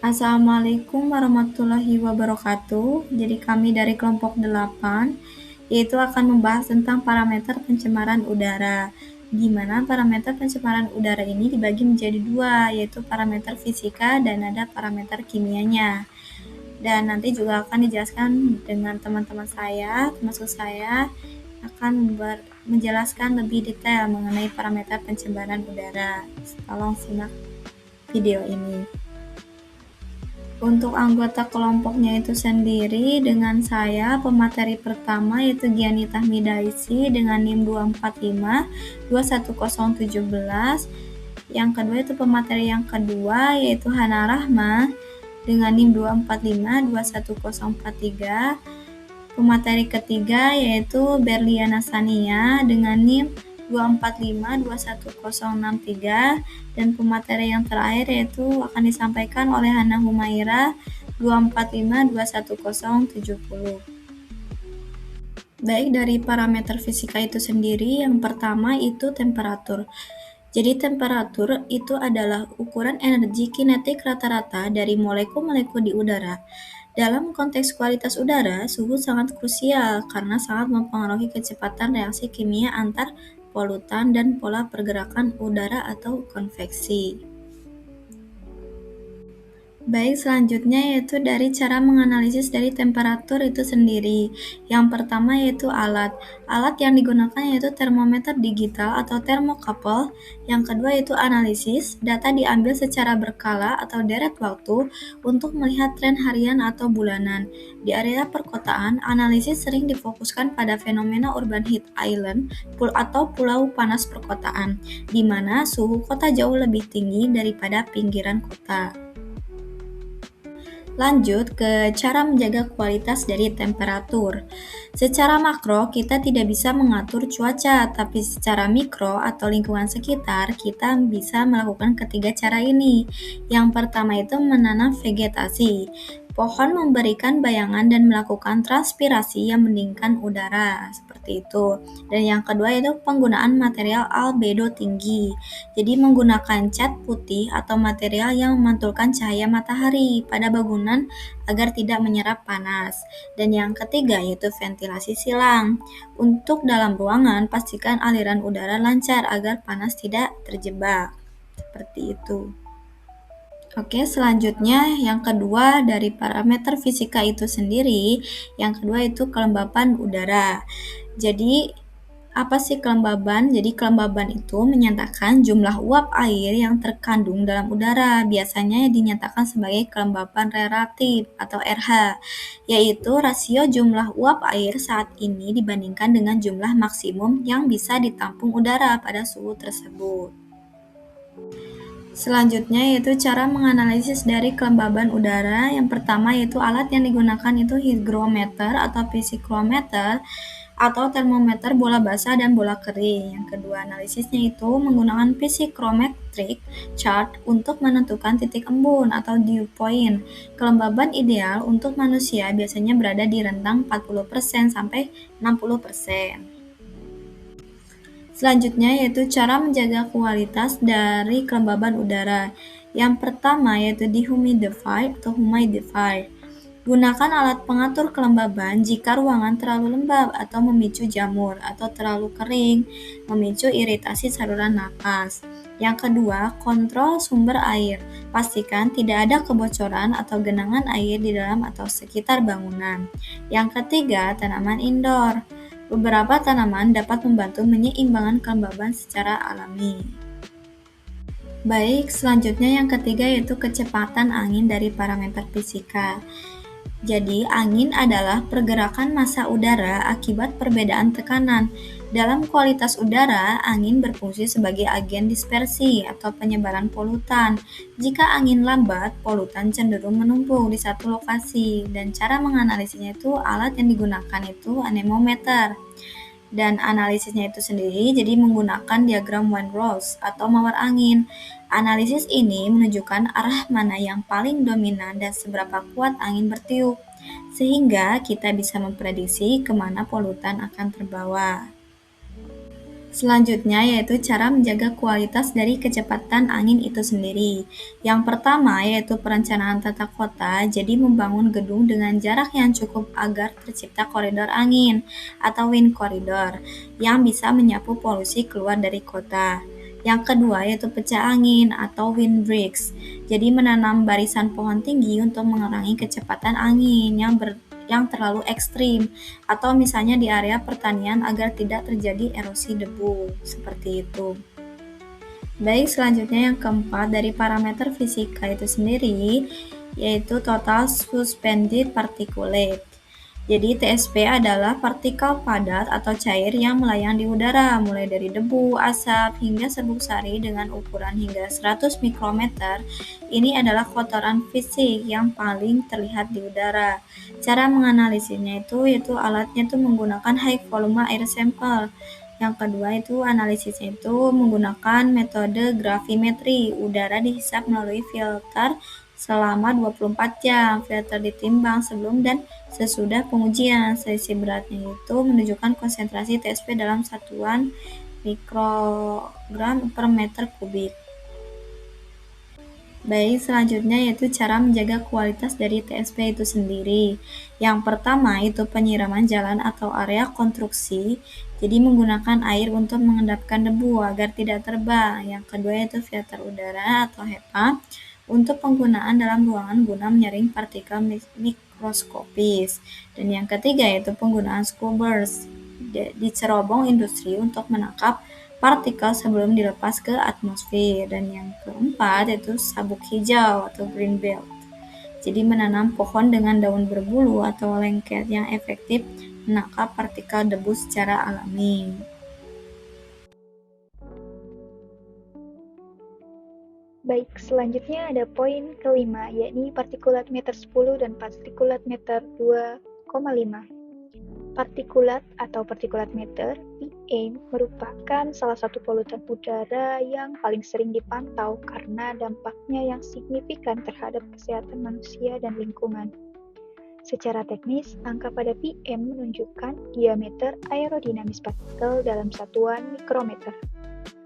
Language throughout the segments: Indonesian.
Assalamualaikum warahmatullahi wabarakatuh. Jadi kami dari kelompok 8 yaitu akan membahas tentang parameter pencemaran udara. Di mana parameter pencemaran udara ini dibagi menjadi dua, yaitu parameter fisika dan ada parameter kimianya. Dan nanti juga akan dijelaskan dengan teman-teman saya, termasuk saya akan menjelaskan lebih detail mengenai parameter pencemaran udara. Tolong simak video ini. Untuk anggota kelompoknya itu sendiri dengan saya, pemateri pertama yaitu Gianita Midaisi dengan NIM 245-21017. Yang kedua itu pemateri yang kedua yaitu Hana Rahma dengan NIM 245-21043. Pemateri ketiga yaitu Berliana Sania dengan NIM 245-21063, dan pemateri yang terakhir yaitu akan disampaikan oleh Hana Humaira 245-21070. Baik, dari parameter fisika itu sendiri, yang pertama itu temperatur. Jadi temperatur itu adalah ukuran energi kinetik rata-rata dari molekul-molekul di udara. Dalam konteks kualitas udara, suhu sangat krusial karena sangat mempengaruhi kecepatan reaksi kimia antar polutan dan pola pergerakan udara atau konveksi. Baik, selanjutnya yaitu dari cara menganalisis dari temperatur itu sendiri. Yang pertama yaitu alat. Alat yang digunakan yaitu termometer digital atau thermocouple. Yang kedua yaitu analisis. Data diambil secara berkala atau deret waktu untuk melihat tren harian atau bulanan. Di area perkotaan, analisis sering difokuskan pada fenomena urban heat island atau pulau panas perkotaan, di mana suhu kota jauh lebih tinggi daripada pinggiran kota. Lanjut ke cara menjaga kualitas dari temperatur. Secara makro, kita tidak bisa mengatur cuaca, tapi secara mikro atau lingkungan sekitar, kita bisa melakukan ketiga cara ini. Yang pertama itu menanam vegetasi. Pohon memberikan bayangan dan melakukan transpirasi yang mendingin udara, seperti itu. Dan yang kedua itu penggunaan material albedo tinggi. Jadi menggunakan cat putih atau material yang memantulkan cahaya matahari pada bangunan agar tidak menyerap panas. Dan yang ketiga yaitu ventilasi silang. Untuk dalam ruangan, pastikan aliran udara lancar agar panas tidak terjebak. Seperti itu. Oke, selanjutnya yang kedua dari parameter fisika itu sendiri, yang kedua itu kelembapan udara. Jadi apa sih kelembaban? Jadi kelembaban itu menyatakan jumlah uap air yang terkandung dalam udara. Biasanya dinyatakan sebagai kelembapan relatif atau RH, yaitu rasio jumlah uap air saat ini dibandingkan dengan jumlah maksimum yang bisa ditampung udara pada suhu tersebut. Selanjutnya yaitu cara menganalisis dari kelembaban udara. Yang pertama yaitu alat yang digunakan itu hygrometer atau physiklometer atau termometer bola basah dan bola kering. Yang kedua analisisnya itu menggunakan physichrometric chart untuk menentukan titik embun atau dew point. Kelembaban ideal untuk manusia biasanya berada di rentang 40% sampai 60%. Selanjutnya yaitu cara menjaga kualitas dari kelembaban udara. Yang pertama yaitu dehumidify atau humidify. Gunakan alat pengatur kelembaban jika ruangan terlalu lembab atau memicu jamur, atau terlalu kering, memicu iritasi saluran napas. Yang kedua, kontrol sumber air. Pastikan tidak ada kebocoran atau genangan air di dalam atau sekitar bangunan. Yang ketiga, tanaman indoor. Beberapa tanaman dapat membantu menyeimbangkan kelembaban secara alami. Baik, selanjutnya yang ketiga yaitu kecepatan angin dari parameter fisika. Jadi, angin adalah pergerakan massa udara akibat perbedaan tekanan. Dalam kualitas udara, angin berfungsi sebagai agen dispersi atau penyebaran polutan. Jika angin lambat, polutan cenderung menumpuk di satu lokasi. Dan cara menganalisisnya itu alat yang digunakan itu anemometer. Dan analisisnya itu sendiri jadi menggunakan diagram Windrows atau mawar angin. Analisis ini menunjukkan arah mana yang paling dominan dan seberapa kuat angin bertiup, sehingga kita bisa memprediksi kemana polutan akan terbawa. Selanjutnya yaitu cara menjaga kualitas dari kecepatan angin itu sendiri. Yang pertama yaitu perencanaan tata kota, jadi membangun gedung dengan jarak yang cukup agar tercipta koridor angin atau wind corridor yang bisa menyapu polusi keluar dari kota. Yang kedua yaitu pecah angin atau windbreaks, jadi menanam barisan pohon tinggi untuk mengurangi kecepatan angin yang terlalu ekstrim atau misalnya di area pertanian agar tidak terjadi erosi debu, seperti itu. Baik, selanjutnya yang keempat dari parameter fisika itu sendiri, yaitu total suspended particulate. Jadi TSP adalah partikel padat atau cair yang melayang di udara, mulai dari debu, asap, hingga serbuk sari dengan ukuran hingga 100 mikrometer. Ini adalah kotoran fisik yang paling terlihat di udara. Cara menganalisisnya itu yaitu alatnya itu menggunakan high volume air sample. Yang kedua itu analisisnya itu menggunakan metode gravimetri. Udara dihisap melalui filter selama 24 jam. Filter ditimbang sebelum dan sesudah pengujian. Selisih beratnya itu menunjukkan konsentrasi TSP dalam satuan mikrogram per meter kubik. Baik, selanjutnya yaitu cara menjaga kualitas dari TSP itu sendiri. Yang pertama itu penyiraman jalan atau area konstruksi, jadi menggunakan air untuk mengendapkan debu agar tidak terbang. Yang kedua yaitu filter udara atau HEPA untuk penggunaan dalam ruangan guna menyaring partikel mikroskopis. Dan yang ketiga yaitu penggunaan scubbers di cerobong industri untuk menangkap partikel sebelum dilepas ke atmosfer. Dan yang keempat yaitu sabuk hijau atau green belt. Jadi menanam pohon dengan daun berbulu atau lengket yang efektif menangkap partikel debu secara alami. Baik, selanjutnya ada poin kelima, yakni partikulat meter 10 dan partikulat meter 2,5. Partikulat atau partikulat meter, PM, merupakan salah satu polutan udara yang paling sering dipantau karena dampaknya yang signifikan terhadap kesehatan manusia dan lingkungan. Secara teknis, angka pada PM menunjukkan diameter aerodinamis partikel dalam satuan mikrometer.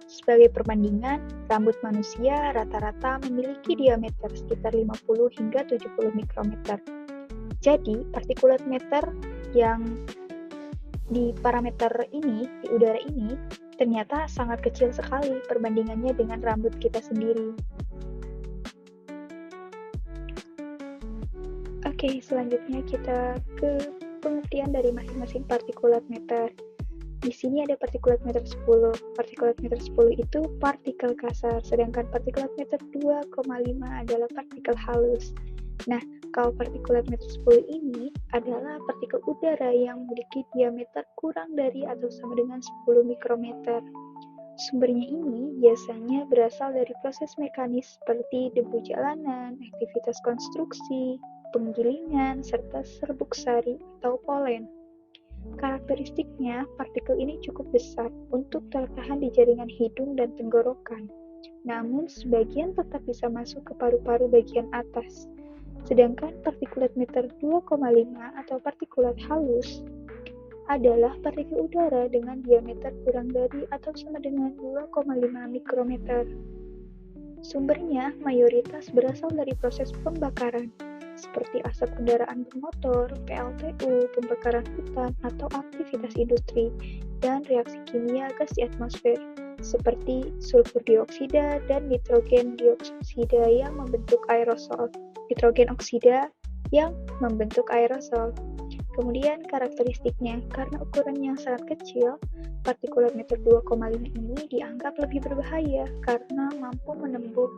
Sebagai perbandingan, rambut manusia rata-rata memiliki diameter sekitar 50 hingga 70 mikrometer. Jadi, partikulat meter yang di parameter ini, di udara ini, ternyata sangat kecil sekali perbandingannya dengan rambut kita sendiri. Oke, selanjutnya kita ke pengertian dari masing-masing partikulat meter. Di sini ada partikulat meter 10. Partikulat meter 10 itu partikel kasar, sedangkan partikulat meter 2,5 adalah partikel halus. Nah, kalau partikulat meter 10 ini adalah partikel udara yang memiliki diameter kurang dari atau sama dengan 10 mikrometer. Sumbernya ini biasanya berasal dari proses mekanis seperti debu jalanan, aktivitas konstruksi, penggilingan, serta serbuk sari atau polen. Karakteristiknya, partikel ini cukup besar untuk tertahan di jaringan hidung dan tenggorokan. Namun, sebagian tetap bisa masuk ke paru-paru bagian atas. Sedangkan partikulat meter 2,5 atau partikulat halus adalah partikel udara dengan diameter kurang dari atau sama dengan 2,5 mikrometer. Sumbernya mayoritas berasal dari proses pembakaran, seperti asap kendaraan bermotor, PLTU, pembakaran hutan, atau aktivitas industri, dan reaksi kimia gas di atmosfer, seperti sulfur dioksida dan nitrogen dioksida yang membentuk aerosol. Nitrogen oksida yang membentuk aerosol. Kemudian karakteristiknya, karena ukurannya yang sangat kecil, partikulat meter 2,5 ini dianggap lebih berbahaya karena mampu menembus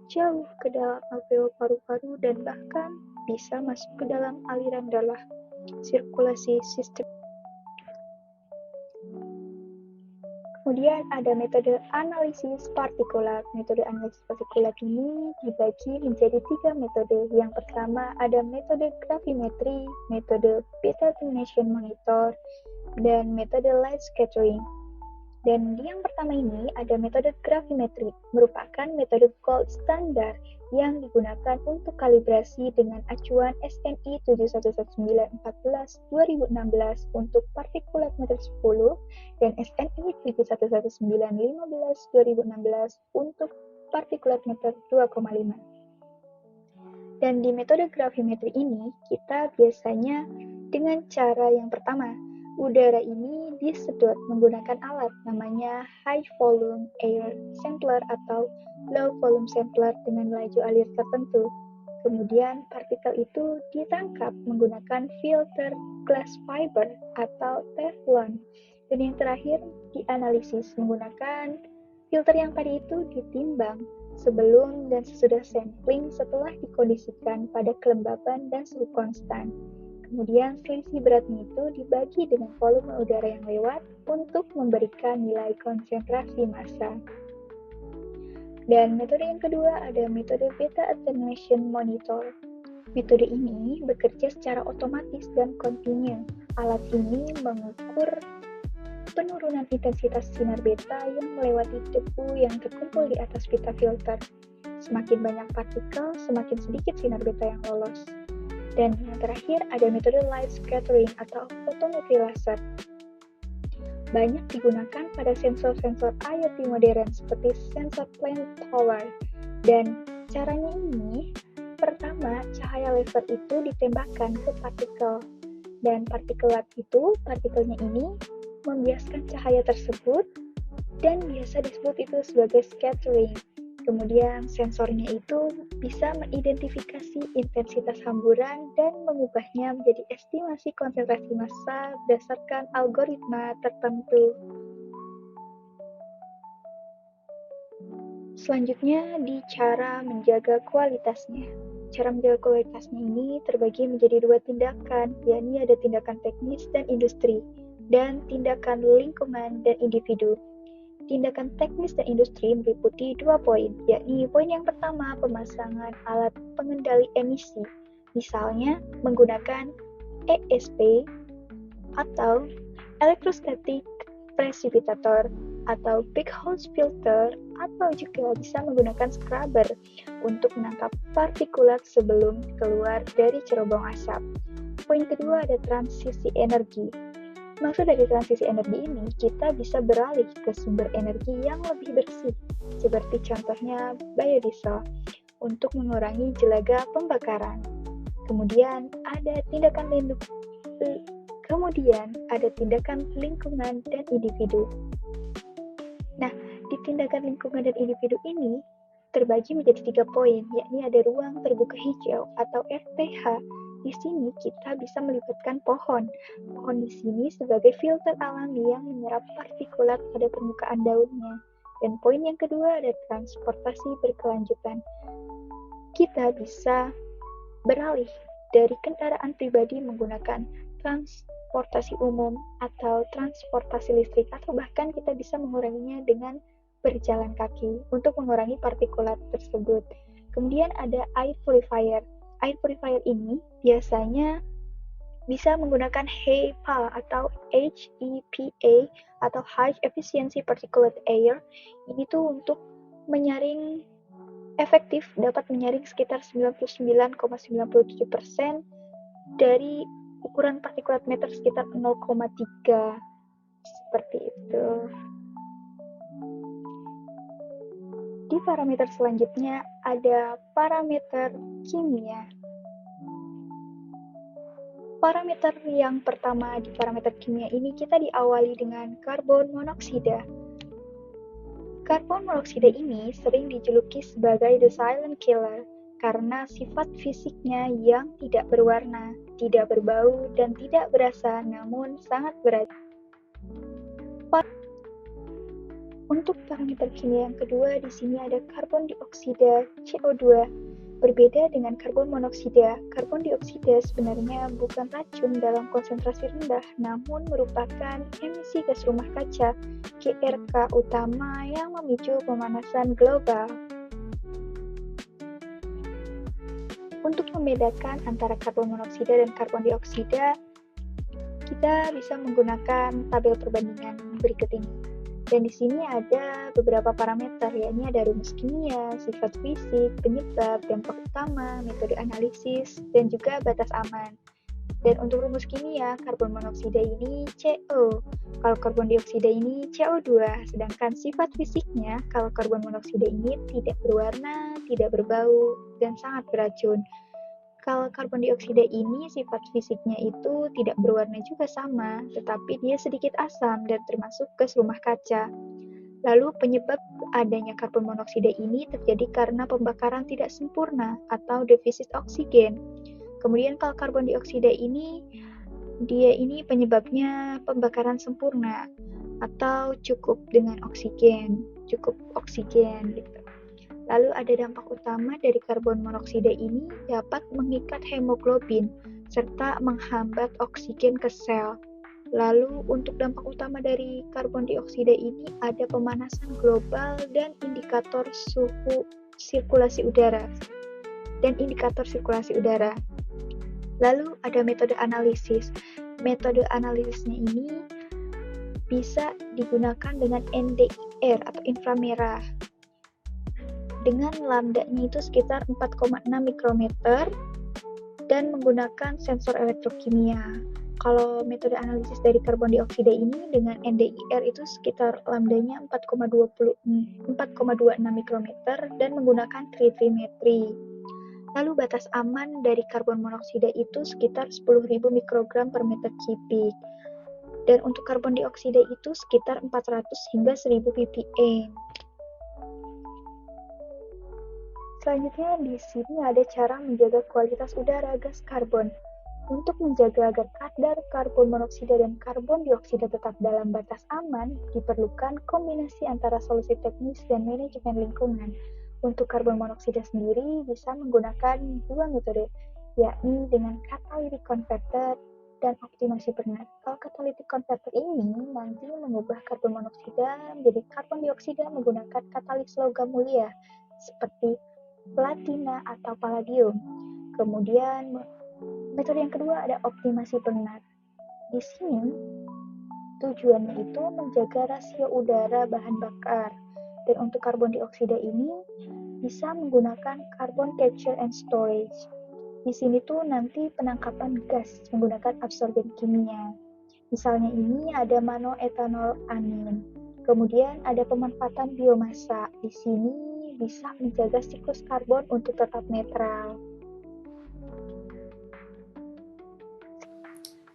jauh ke dalam alveol paru-paru dan bahkan bisa masuk ke dalam aliran darah, sirkulasi sistem. Kemudian ada metode analisis partikulat. Metode analisis partikulat ini dibagi menjadi 3 metode. Yang pertama ada metode gravimetri, metode beta emission monitor, dan metode light scattering. Dan yang pertama ini ada metode gravimetri, merupakan metode gold standard yang digunakan untuk kalibrasi dengan acuan SNI 7111914-2016 untuk partikulat meter 10 dan SNI 7111915-2016 untuk partikulat meter 2,5. Dan di metode gravimetri ini, kita biasanya dengan cara yang pertama, udara ini disedot menggunakan alat namanya high volume air sampler atau low volume sampler dengan laju alir tertentu. Kemudian partikel itu ditangkap menggunakan filter glass fiber atau Teflon. Dan yang terakhir dianalisis menggunakan filter yang tadi itu ditimbang sebelum dan sesudah sampling setelah dikondisikan pada kelembaban dan suhu konstan. Kemudian selisih beratnya itu dibagi dengan volume udara yang lewat untuk memberikan nilai konsentrasi massa. Dan metode yang kedua ada metode beta attenuation monitor. Metode ini bekerja secara otomatis dan kontinu. Alat ini mengukur penurunan intensitas sinar beta yang melewati debu yang terkumpul di atas pita filter. Semakin banyak partikel, semakin sedikit sinar beta yang lolos. Dan yang terakhir ada metode light scattering atau fotometri laser. Banyak digunakan pada sensor-sensor IoT modern seperti sensor plant tower. Dan caranya ini, pertama cahaya laser itu ditembakkan ke partikel. Dan partikelnya ini membiaskan cahaya tersebut dan biasa disebut itu sebagai scattering. Kemudian sensornya itu bisa mengidentifikasi intensitas hamburan dan mengubahnya menjadi estimasi konsentrasi massa berdasarkan algoritma tertentu. Selanjutnya di cara menjaga kualitasnya. Cara menjaga kualitasnya ini terbagi menjadi dua tindakan, yakni ada tindakan teknis dan industri, dan tindakan lingkungan dan individu. Tindakan teknis dan industri meliputi 2 poin, yakni poin yang pertama pemasangan alat pengendali emisi, misalnya menggunakan ESP atau electrostatic precipitator atau big hose filter, atau juga bisa menggunakan scrubber untuk menangkap partikulat sebelum keluar dari cerobong asap. Poin kedua ada transisi energi. Maksud dari transisi energi ini, kita bisa beralih ke sumber energi yang lebih bersih, seperti contohnya biodiesel, untuk mengurangi jelaga pembakaran. Kemudian ada tindakan lingkungan dan individu. Nah, di tindakan lingkungan dan individu ini terbagi menjadi 3 poin, yakni ada ruang terbuka hijau atau RTH. Di sini kita bisa melibatkan pohon. Pohon di sini sebagai filter alami yang menyerap partikulat pada permukaan daunnya. Dan poin yang kedua ada transportasi berkelanjutan. Kita bisa beralih dari kendaraan pribadi menggunakan transportasi umum atau transportasi listrik, atau bahkan kita bisa menguranginya dengan berjalan kaki untuk mengurangi partikulat tersebut. Kemudian ada air purifier. Air purifier ini biasanya bisa menggunakan HEPA atau HEPA atau High Efficiency Particulate Air. Ini tuh untuk menyaring efektif, dapat menyaring sekitar 99,97% dari ukuran partikulat meter sekitar 0,3. Seperti itu. Di parameter selanjutnya ada parameter kimia. Parameter yang pertama di parameter kimia ini kita diawali dengan karbon monoksida. Karbon monoksida ini sering dijuluki sebagai the silent killer karena sifat fisiknya yang tidak berwarna, tidak berbau, dan tidak berasa, namun sangat berat. Untuk parameter kimia yang kedua, di sini ada karbon dioksida CO2. Berbeda dengan karbon monoksida, karbon dioksida sebenarnya bukan racun dalam konsentrasi rendah, namun merupakan emisi gas rumah kaca GRK utama yang memicu pemanasan global. Untuk membedakan antara karbon monoksida dan karbon dioksida, kita bisa menggunakan tabel perbandingan berikut ini. Dan di sini ada beberapa parameter, yakni ada rumus kimia, sifat fisik, penyebab, dampak utama, metode analisis, dan juga batas aman. Dan untuk rumus kimia, karbon monoksida ini CO, kalau karbon dioksida ini CO2, sedangkan sifat fisiknya, kalau karbon monoksida ini tidak berwarna, tidak berbau, dan sangat beracun. Kalau karbon dioksida ini sifat fisiknya itu tidak berwarna juga sama, tetapi dia sedikit asam dan termasuk gas rumah kaca. Lalu penyebab adanya karbon monoksida ini terjadi karena pembakaran tidak sempurna atau defisit oksigen. Kemudian kalau karbon dioksida ini, dia ini penyebabnya pembakaran sempurna atau cukup oksigen gitu. Lalu ada dampak utama dari karbon monoksida ini dapat mengikat hemoglobin serta menghambat oksigen ke sel. Lalu untuk dampak utama dari karbon dioksida ini ada pemanasan global dan indikator sirkulasi udara. Lalu ada metode analisis. Metode analisisnya ini bisa digunakan dengan NDIR atau inframerah. Dengan lambdanya itu sekitar 4,6 mikrometer dan menggunakan sensor elektrokimia. Kalau metode analisis dari karbon dioksida ini dengan NDIR itu sekitar lambdanya 4,26 mikrometer dan menggunakan trimetri. Lalu batas aman dari karbon monoksida itu sekitar 10.000 mikrogram per meter kubik. Dan untuk karbon dioksida itu sekitar 400 hingga 1000 ppm. Selanjutnya di sini ada cara menjaga kualitas udara gas karbon. Untuk menjaga agar kadar karbon monoksida dan karbon dioksida tetap dalam batas aman, diperlukan kombinasi antara solusi teknis dan manajemen lingkungan. Untuk karbon monoksida sendiri bisa menggunakan dua metode, yakni dengan catalytic converter dan optimasi Bernard. Kalau catalytic converter ini nanti mengubah karbon monoksida menjadi karbon dioksida menggunakan katalis logam mulia seperti platina atau palladium. Kemudian metode yang kedua ada optimasi Bernard. Di sini tujuannya itu menjaga rasio udara bahan bakar. Dan untuk karbon dioksida ini bisa menggunakan carbon capture and storage. Di sini tuh nanti penangkapan gas menggunakan absorben kimia. Misalnya ini ada monoetanol amin. Kemudian ada pemanfaatan biomasa. Di sini bisa menjaga siklus karbon untuk tetap netral.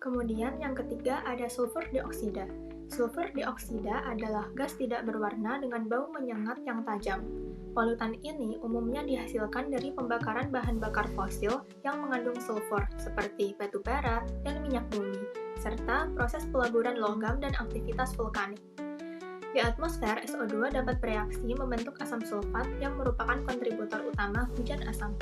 Kemudian yang ketiga ada sulfur dioksida. Sulfur dioksida adalah gas tidak berwarna dengan bau menyengat yang tajam. Polutan ini umumnya dihasilkan dari pembakaran bahan bakar fosil yang mengandung sulfur seperti batu bara dan minyak bumi, serta proses peleburan logam dan aktivitas vulkanik. Di atmosfer, SO2 dapat bereaksi membentuk asam sulfat yang merupakan kontributor utama hujan asam.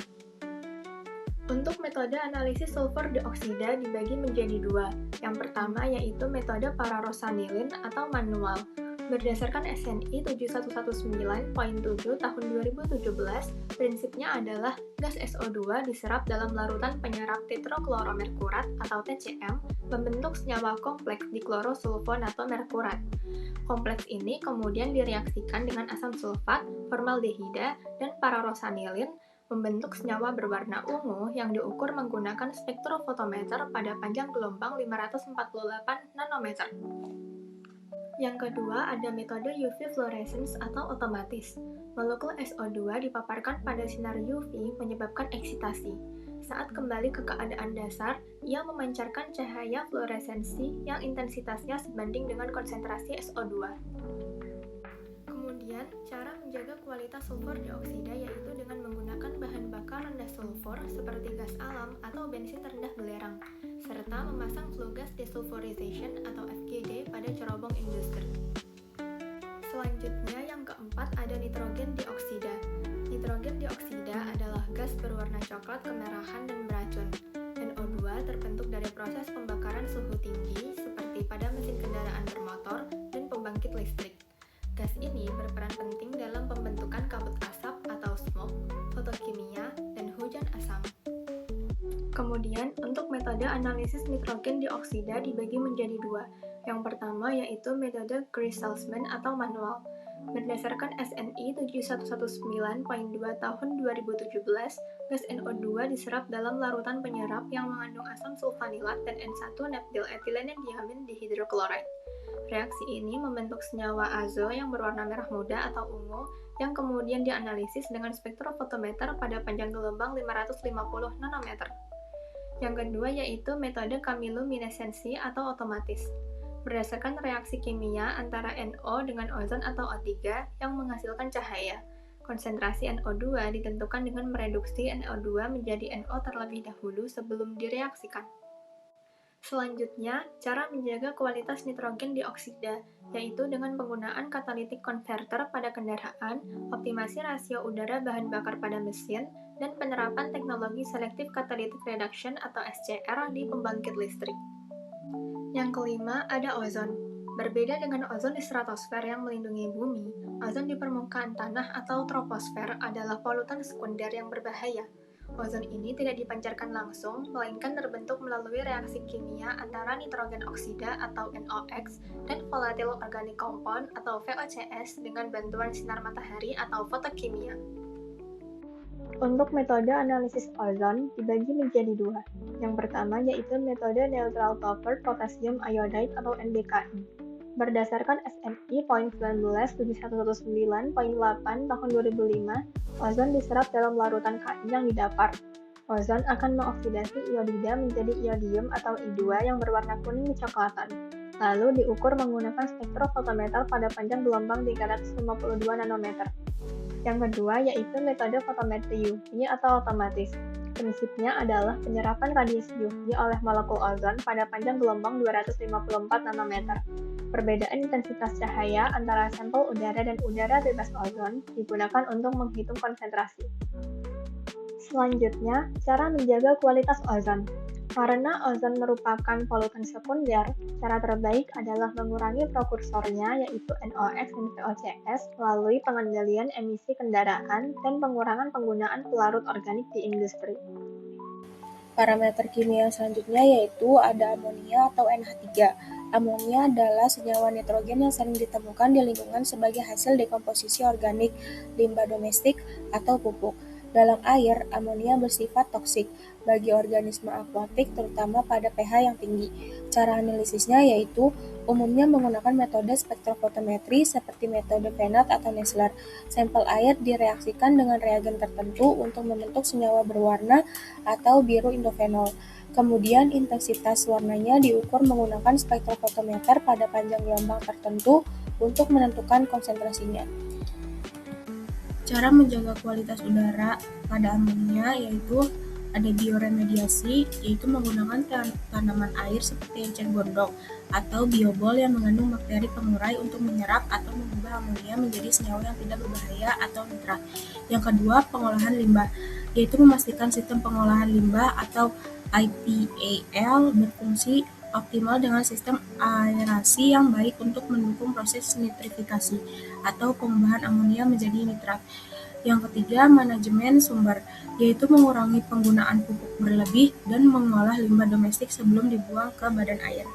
Untuk metode analisis sulfur dioksida dibagi menjadi dua. Yang pertama yaitu metode pararosanilin atau manual. Berdasarkan SNI 7119.7 tahun 2017, prinsipnya adalah gas SO2 diserap dalam larutan penyerap tetrachloromerkurat atau TCM membentuk senyawa kompleks diklorosulfonato-merkurat. Kompleks ini kemudian direaksikan dengan asam sulfat, formaldehida, dan pararosanilin membentuk senyawa berwarna ungu yang diukur menggunakan spektrofotometer pada panjang gelombang 548 nanometer. Yang kedua ada metode UV fluorescence atau otomatis. Molekul SO2 dipaparkan pada sinar UV menyebabkan eksitasi. Saat kembali ke keadaan dasar, ia memancarkan cahaya fluoresensi yang intensitasnya sebanding dengan konsentrasi SO2. Kemudian, cara menjaga kualitas sulfur dioksida yaitu dengan menggunakan bahan bakar rendah sulfur seperti gas alam atau bensin rendah belerang, serta memasang flue gas desulfurization atau FGD pada cerobong industri. Selanjutnya, yang keempat ada nitrogen dioksida. Nitrogen dioksida adalah gas berwarna coklat kemerahan dan beracun. NO2 terbentuk dari proses pembakaran suhu tinggi seperti pada mesin kendaraan bermotor dan pembangkit listrik. Gas ini berperan penting dalam pembentukan kabut asap atau smoke, fotokimia, dan hujan asam. Kemudian, untuk metode analisis nitrogen dioksida dibagi menjadi dua. Yang pertama yaitu metode Grey-Salzman atau manual. Berdasarkan SNI 7119.2 tahun 2017, gas NO2 diserap dalam larutan penyerap yang mengandung asam sulfanilat dan N1-naphthylethylenediamin dihidroklorid. Reaksi ini membentuk senyawa azo yang berwarna merah muda atau ungu yang kemudian dianalisis dengan spektrofotometer pada panjang gelombang 550 nanometer. Yang kedua yaitu metode chemiluminesensi atau otomatis. Berdasarkan reaksi kimia antara NO dengan ozon atau O3 yang menghasilkan cahaya, konsentrasi NO2 ditentukan dengan mereduksi NO2 menjadi NO terlebih dahulu sebelum direaksikan. Selanjutnya, cara menjaga kualitas nitrogen dioksida, yaitu dengan penggunaan catalytic converter pada kendaraan, optimasi rasio udara bahan bakar pada mesin, dan penerapan teknologi selective catalytic reduction atau SCR di pembangkit listrik. Yang kelima, ada ozon. Berbeda dengan ozon di stratosfer yang melindungi bumi, ozon di permukaan tanah atau troposfer adalah polutan sekunder yang berbahaya. Ozon ini tidak dipancarkan langsung, melainkan terbentuk melalui reaksi kimia antara nitrogen oksida atau NOx dan volatile organic compound atau VOCs dengan bantuan sinar matahari atau fotokimia. Untuk metode analisis ozon dibagi menjadi dua. Yang pertama yaitu metode neutral covered potassium iodide atau NBKI. Berdasarkan SNI poin 197119.8 tahun 2005, ozon diserap dalam larutan Ki yang didapar. Ozon akan mengoksidasi iodida menjadi iodium atau I2 yang berwarna kuning kecoklatan. Lalu diukur menggunakan spektrofotometer pada panjang gelombang 352 nanometer. Yang kedua yaitu metode fotometri UV atau otomatis. Prinsipnya adalah penyerapan radiasi UV oleh molekul ozon pada panjang gelombang 254 nanometer. Perbedaan intensitas cahaya antara sampel udara dan udara bebas ozon digunakan untuk menghitung konsentrasi. Selanjutnya, cara menjaga kualitas ozon. Karena ozon merupakan polutan sekunder, cara terbaik adalah mengurangi prekursornya yaitu NOx dan VOCs melalui pengendalian emisi kendaraan dan pengurangan penggunaan pelarut organik di industri. Parameter kimia selanjutnya yaitu ada amonia atau NH3. Amonia adalah senyawa nitrogen yang sering ditemukan di lingkungan sebagai hasil dekomposisi organik, limbah domestik, atau pupuk. Dalam air, amonia bersifat toksik bagi organisme akuatik terutama pada pH yang tinggi. Cara analisisnya yaitu umumnya menggunakan metode spektrofotometri seperti metode Fenard atau Nessler. Sampel air direaksikan dengan reagen tertentu untuk membentuk senyawa berwarna atau biru indofenol. Kemudian intensitas warnanya diukur menggunakan spektrofotometer pada panjang gelombang tertentu untuk menentukan konsentrasinya. Cara menjaga kualitas udara pada amonia yaitu ada bioremediasi, yaitu menggunakan tanaman air seperti enceng gondok atau biobol yang mengandung bakteri pengurai untuk menyerap atau mengubah amonia menjadi senyawa yang tidak berbahaya atau nitrat. Yang kedua, pengolahan limbah, yaitu memastikan sistem pengolahan limbah atau IPAL berfungsi optimal dengan sistem aerasi yang baik untuk mendukung proses nitrifikasi atau pengubahan amonia menjadi nitrat. Yang ketiga, manajemen sumber, yaitu mengurangi penggunaan pupuk berlebih dan mengolah limbah domestik sebelum dibuang ke badan air.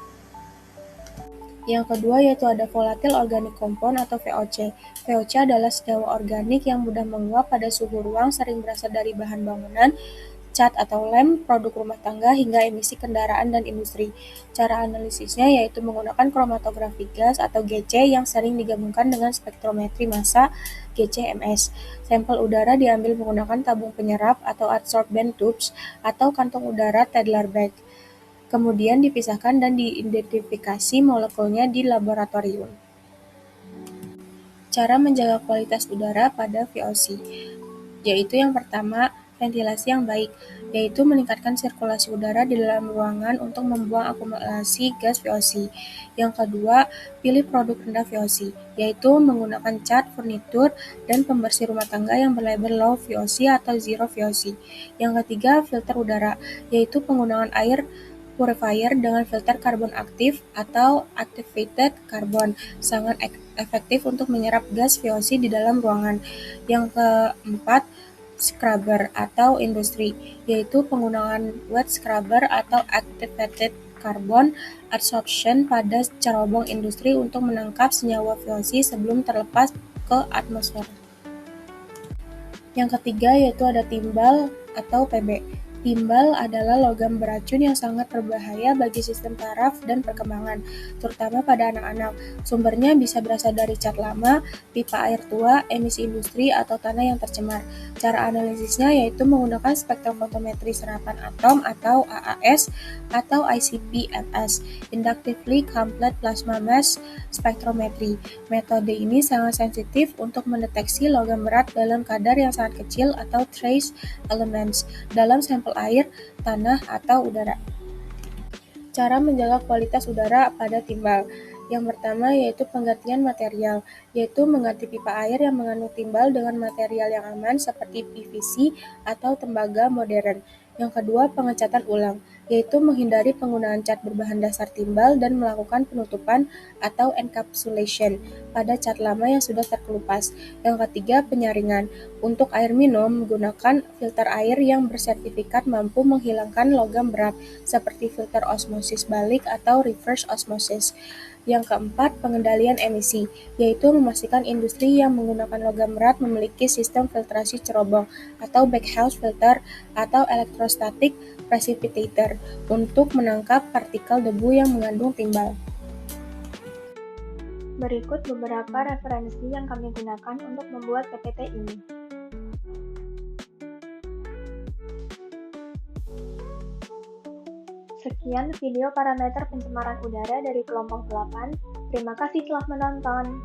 Yang kedua yaitu ada volatile organic compound atau VOC. VOC adalah senyawa organik yang mudah menguap pada suhu ruang, sering berasal dari bahan bangunan, cat atau lem, produk rumah tangga, hingga emisi kendaraan dan industri. Cara analisisnya yaitu menggunakan kromatografi gas atau GC yang sering digabungkan dengan spektrometri massa GCMS. Sampel udara diambil menggunakan tabung penyerap atau adsorbent tubes atau kantong udara Tedlar bag. Kemudian dipisahkan dan diidentifikasi molekulnya di laboratorium. Cara menjaga kualitas udara pada VOC, yaitu yang pertama, ventilasi yang baik, yaitu meningkatkan sirkulasi udara di dalam ruangan untuk membuang akumulasi gas VOC. Yang kedua, pilih produk rendah VOC, yaitu menggunakan cat, furnitur, dan pembersih rumah tangga yang berlabel low VOC atau zero VOC. Yang ketiga, filter udara, yaitu penggunaan air purifier dengan filter karbon aktif atau activated carbon, sangat efektif untuk menyerap gas VOC di dalam ruangan. Yang keempat, scrubber atau industri, yaitu penggunaan wet scrubber atau activated carbon adsorption pada cerobong industri untuk menangkap senyawa VOC sebelum terlepas ke atmosfer. Yang ketiga yaitu ada timbal atau Pb. Timbal adalah logam beracun yang sangat berbahaya bagi sistem saraf dan perkembangan, terutama pada anak-anak. Sumbernya bisa berasal dari cat lama, pipa air tua, emisi industri, atau tanah yang tercemar. Cara analisisnya yaitu menggunakan spektrofotometri serapan atom atau AAS atau ICP-MS, Inductively Complete Plasma Mass Spectrometry. Metode ini sangat sensitif untuk mendeteksi logam berat dalam kadar yang sangat kecil atau trace elements dalam sampel air, tanah, atau udara. Cara menjaga kualitas udara pada timbal. Yang pertama yaitu penggantian material, yaitu mengganti pipa air yang mengandung timbal dengan material yang aman seperti PVC atau tembaga modern. Yang kedua, pengecatan ulang, yaitu menghindari penggunaan cat berbahan dasar timbal dan melakukan penutupan atau encapsulation pada cat lama yang sudah terkelupas. Yang ketiga, penyaringan. Untuk air minum, menggunakan filter air yang bersertifikat mampu menghilangkan logam berat, seperti filter osmosis balik atau reverse osmosis. Yang keempat, pengendalian emisi, yaitu memastikan industri yang menggunakan logam berat memiliki sistem filtrasi cerobong atau baghouse filter atau electrostatic precipitator untuk menangkap partikel debu yang mengandung timbal. Berikut beberapa referensi yang kami gunakan untuk membuat PPT ini. Sekian video parameter pencemaran udara dari kelompok 8. Terima kasih telah menonton.